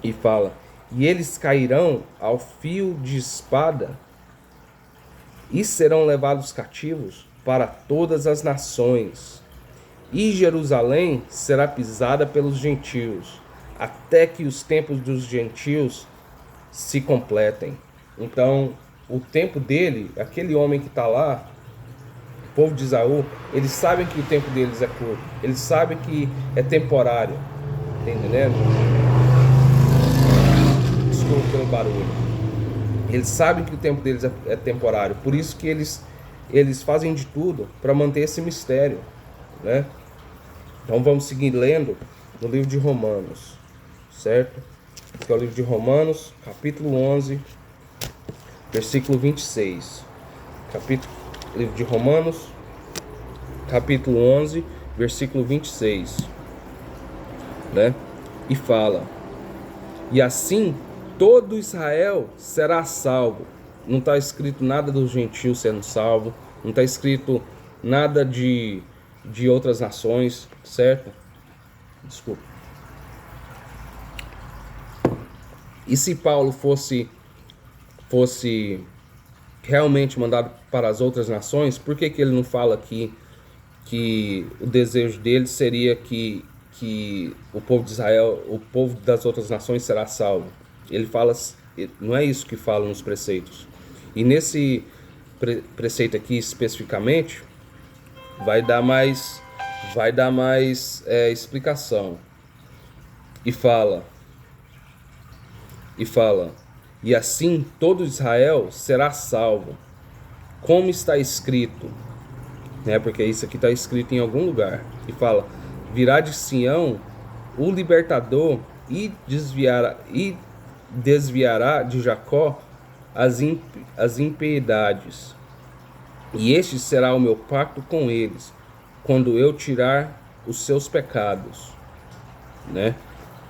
E fala: e eles cairão ao fio de espada e serão levados cativos para todas as nações. E Jerusalém será pisada pelos gentios, até que os tempos dos gentios se completem. Então, o tempo dele, aquele homem que está lá, o povo de Isaú, eles sabem que o tempo deles é curto. Eles sabem que é temporário. Tá entendendo? Desculpa pelo barulho. Eles sabem que o tempo deles é temporário. Por isso que eles fazem de tudo para manter esse mistério, né? Então vamos seguir lendo no livro de Romanos, certo? Que é o livro de Romanos, capítulo 11, versículo 26. Livro de Romanos, capítulo 11, versículo 26, né? E fala: e assim todo Israel será salvo. Não está escrito nada dos gentios sendo salvo, não está escrito nada de outras nações, certo? Desculpa. E se Paulo fosse realmente mandado para as outras nações, por que ele não fala aqui que o desejo dele seria que o povo de Israel, o povo das outras nações será salvo? Ele fala, não é isso que fala nos preceitos. E nesse preceito aqui especificamente vai dar mais explicação. E fala: e assim todo Israel será salvo, como está escrito, né? Porque isso aqui está escrito em algum lugar. E fala: virá de Sião o libertador e desviará de Jacó as impiedades. E este será o meu pacto com eles, quando eu tirar os seus pecados, né?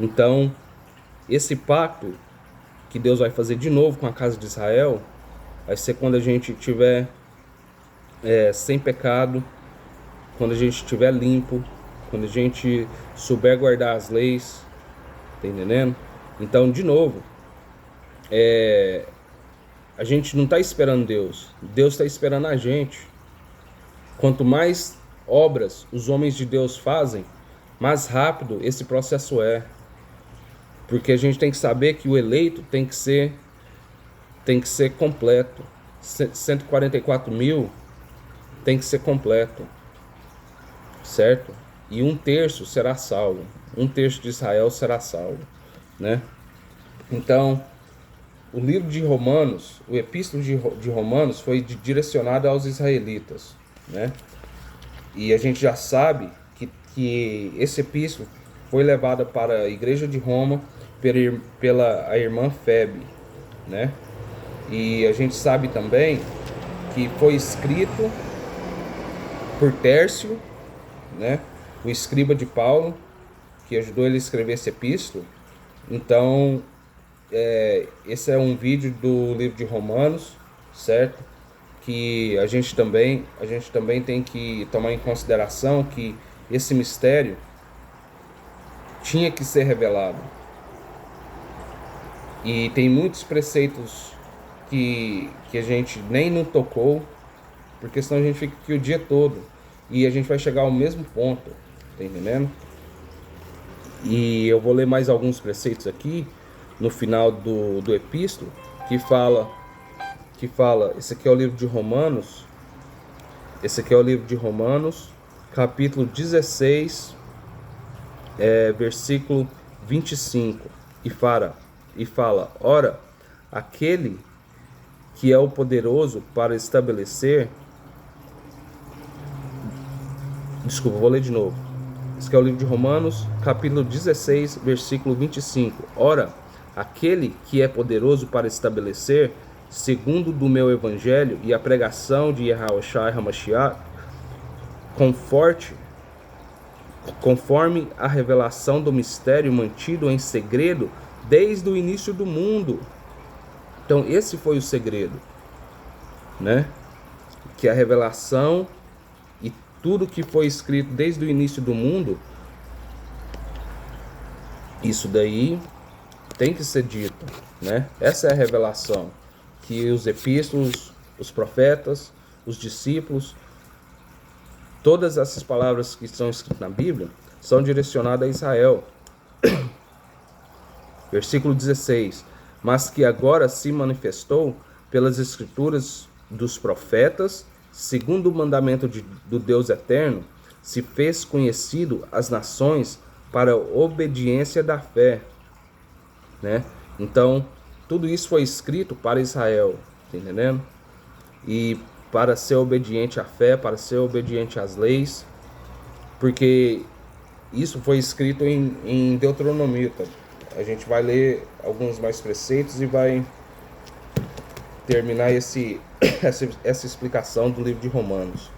Então, esse pacto que Deus vai fazer de novo com a casa de Israel vai ser quando a gente tiver sem pecado, quando a gente estiver limpo, quando a gente souber guardar as leis, tá entendendo? Então, de novo, a gente não está esperando Deus está esperando a gente. Quanto mais obras os homens de Deus fazem, mais rápido esse processo é. Porque a gente tem que saber que o eleito tem que ser completo. 144 mil tem que ser completo, certo? E 1/3 será salvo. 1/3 de Israel será salvo, né? Então, o livro de Romanos, o epístolo de Romanos foi direcionado aos israelitas, né? E a gente já sabe que esse epístolo foi levado para a igreja de Roma pela a irmã Febe, né? E a gente sabe também que foi escrito por Tércio, né? O escriba de Paulo, que ajudou ele a escrever esse epístolo. Então, esse é um vídeo do livro de Romanos, certo? Que a gente também tem que tomar em consideração que esse mistério tinha que ser revelado. E tem muitos preceitos que a gente nem não tocou, porque senão a gente fica aqui o dia todo e a gente vai chegar ao mesmo ponto, tá entendendo? E eu vou ler mais alguns preceitos aqui no final do epístolo que fala, esse aqui é o livro de Romanos, capítulo 16, versículo 25, e fala, ora, aquele que é o poderoso para estabelecer, desculpa, vou ler de novo. Esse aqui é o livro de Romanos, capítulo 16, versículo 25. Ora, aquele que é poderoso para estabelecer, segundo do meu evangelho e a pregação de Yahushua HaMashiach, conforme a revelação do mistério mantido em segredo desde o início do mundo. Então esse foi o segredo, né? Que a revelação e tudo que foi escrito desde o início do mundo, isso daí tem que ser dito, né? Essa é a revelação que os epístolos, os profetas, os discípulos, todas essas palavras que estão escritas na Bíblia são direcionadas a Israel. Versículo 16. Mas que agora se manifestou pelas escrituras dos profetas, segundo o mandamento do Deus eterno, se fez conhecido às nações para a obediência da fé, né? Então, tudo isso foi escrito para Israel, tá entendendo? E para ser obediente à fé, para ser obediente às leis, porque isso foi escrito em Deuteronômio, tá? A gente vai ler alguns mais preceitos e vai terminar essa explicação do livro de Romanos.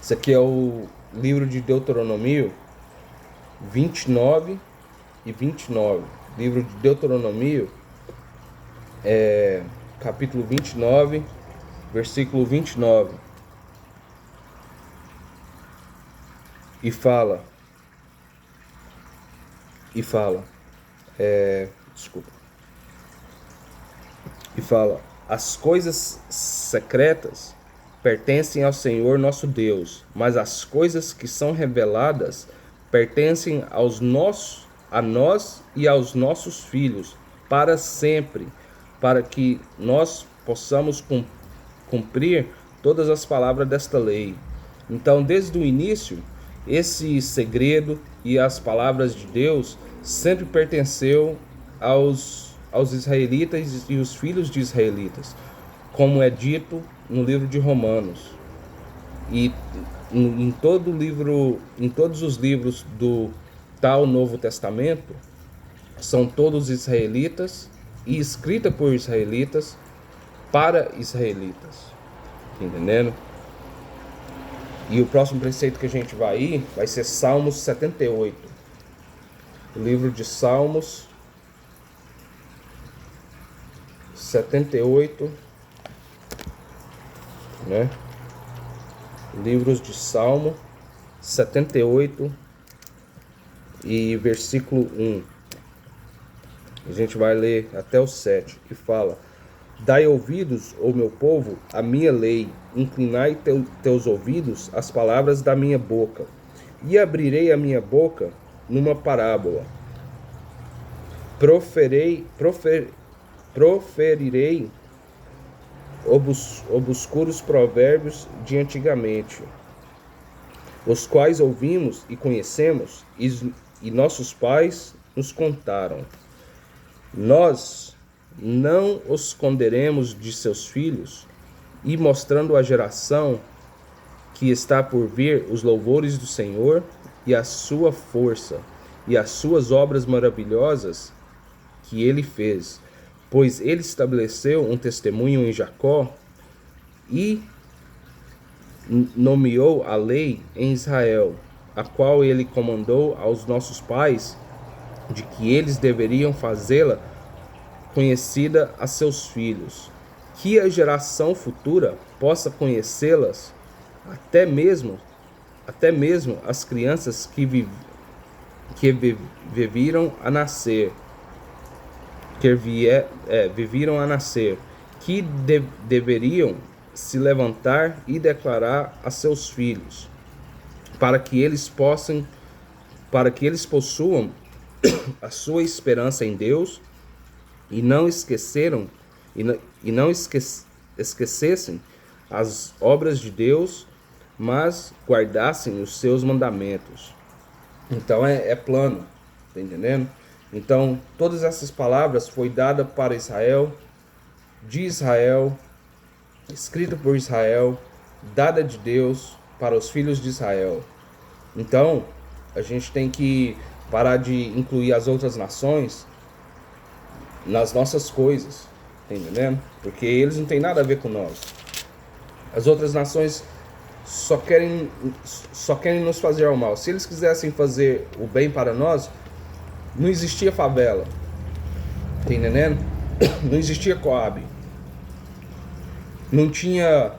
Esse aqui é o livro de Deuteronômio 29 e 29. Livro de Deuteronômio, capítulo 29, versículo 29. E fala, as coisas secretas pertencem ao Senhor nosso Deus, mas as coisas que são reveladas pertencem a nós e aos nossos filhos, para sempre, para que nós possamos cumprir todas as palavras desta lei. Então, desde o início, esse segredo e as palavras de Deus sempre pertenceu aos israelitas e os filhos de israelitas, como é dito no livro de Romanos. E em todos os livros do tal Novo Testamento, são todos israelitas e escrita por israelitas para israelitas, entendendo? E o próximo preceito que a gente vai ir vai ser Salmos 78. O livro de Salmos 78, né? Livros de Salmo 78 e versículo 1. A gente vai ler até o 7, que fala: Dai ouvidos, ó meu povo, à minha lei, inclinai teus ouvidos às palavras da minha boca, e abrirei a minha boca numa parábola. Proferirei obscuros provérbios de antigamente, os quais ouvimos e conhecemos, e nossos pais nos contaram. Nós não os esconderemos de seus filhos, e mostrando à geração que está por vir os louvores do Senhor e a sua força, e as suas obras maravilhosas que ele fez. Pois ele estabeleceu um testemunho em Jacó e nomeou a lei em Israel, a qual ele comandou aos nossos pais, de que eles deveriam fazê-la conhecida a seus filhos, que a geração futura possa conhecê-las, até mesmo as crianças que viveram a nascer, que deveriam se levantar e declarar a seus filhos, para que eles possuam a sua esperança em Deus, e não esquecessem as obras de Deus, mas guardassem os seus mandamentos. Então é plano, tá entendendo? Então todas essas palavras foi dada para Israel, de Israel, escrita por Israel, dada de Deus para os filhos de Israel. Então a gente tem que parar de incluir as outras nações nas nossas coisas, tá entendendo? Porque eles não têm nada a ver com nós. As outras nações só querem nos fazer ao mal. Se eles quisessem fazer o bem para nós, não existia favela, tá entendendo? Não existia Coab, não tinha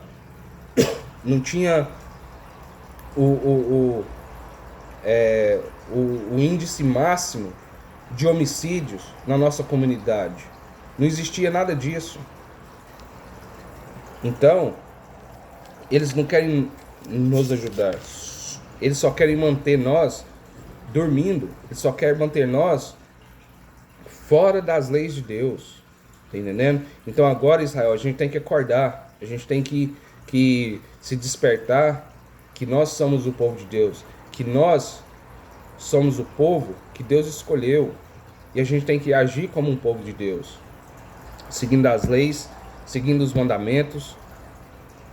o índice máximo de homicídios na nossa comunidade. Não existia nada disso. Então, eles não querem nos ajudar. Eles só querem manter nós dormindo. Eles só querem manter nós fora das leis de Deus. Tá entendendo? Então agora, Israel, a gente tem que acordar. A gente tem que se despertar que nós somos o povo de Deus. Que nós somos o povo que Deus escolheu, e a gente tem que agir como um povo de Deus, seguindo as leis, seguindo os mandamentos,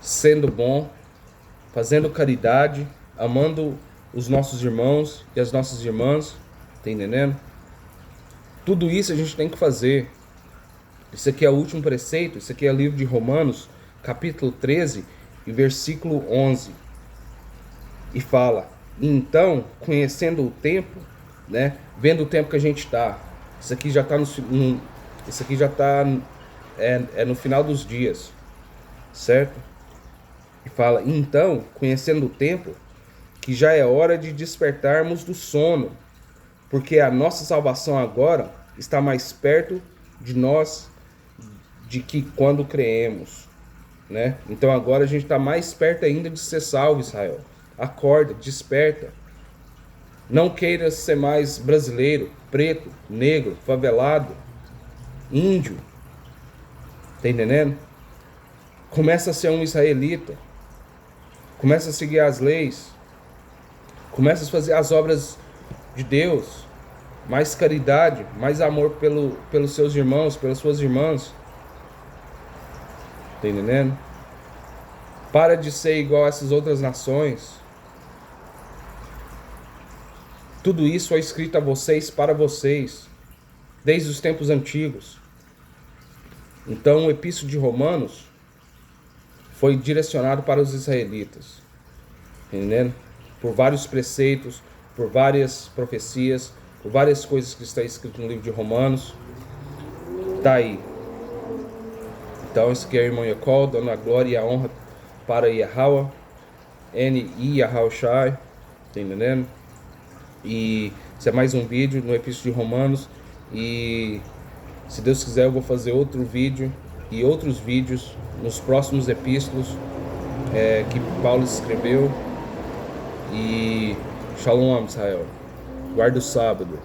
sendo bom, fazendo caridade, amando os nossos irmãos e as nossas irmãs, tá entendendo? Tudo isso a gente tem que fazer. Isso aqui é o último preceito, isso aqui é o livro de Romanos, capítulo 13 e versículo 11, e fala: então, conhecendo o tempo, né, vendo o tempo que a gente está, isso aqui já está no final dos dias, certo? E fala: então, conhecendo o tempo, que já é hora de despertarmos do sono, porque a nossa salvação agora está mais perto de nós de que quando creemos, né? Então agora a gente está mais perto ainda de ser salvo, Israel. Acorda, desperta. Não queira ser mais brasileiro, preto, negro, favelado, índio. Tá entendendo? Começa a ser um israelita. Começa a seguir as leis. Começa a fazer as obras de Deus. Mais caridade, mais amor pelos seus irmãos, pelas suas irmãs. Tá entendendo? Para de ser igual a essas outras nações. Tudo isso foi escrito a vocês, para vocês, desde os tempos antigos. Então o Epístola de Romanos foi direcionado para os israelitas, entendendo? Por vários preceitos, por várias profecias, por várias coisas que está escrito no livro de Romanos. Tá aí. Então esse aqui é o irmão Yacol, dando a glória e a honra para Yahweh, N.I. Yahweh Shai, tá entendendo? E esse é mais um vídeo no Epístola de Romanos. E se Deus quiser eu vou fazer outro vídeo e outros vídeos nos próximos epístolos que Paulo escreveu. E Shalom, Israel. Guarda o sábado.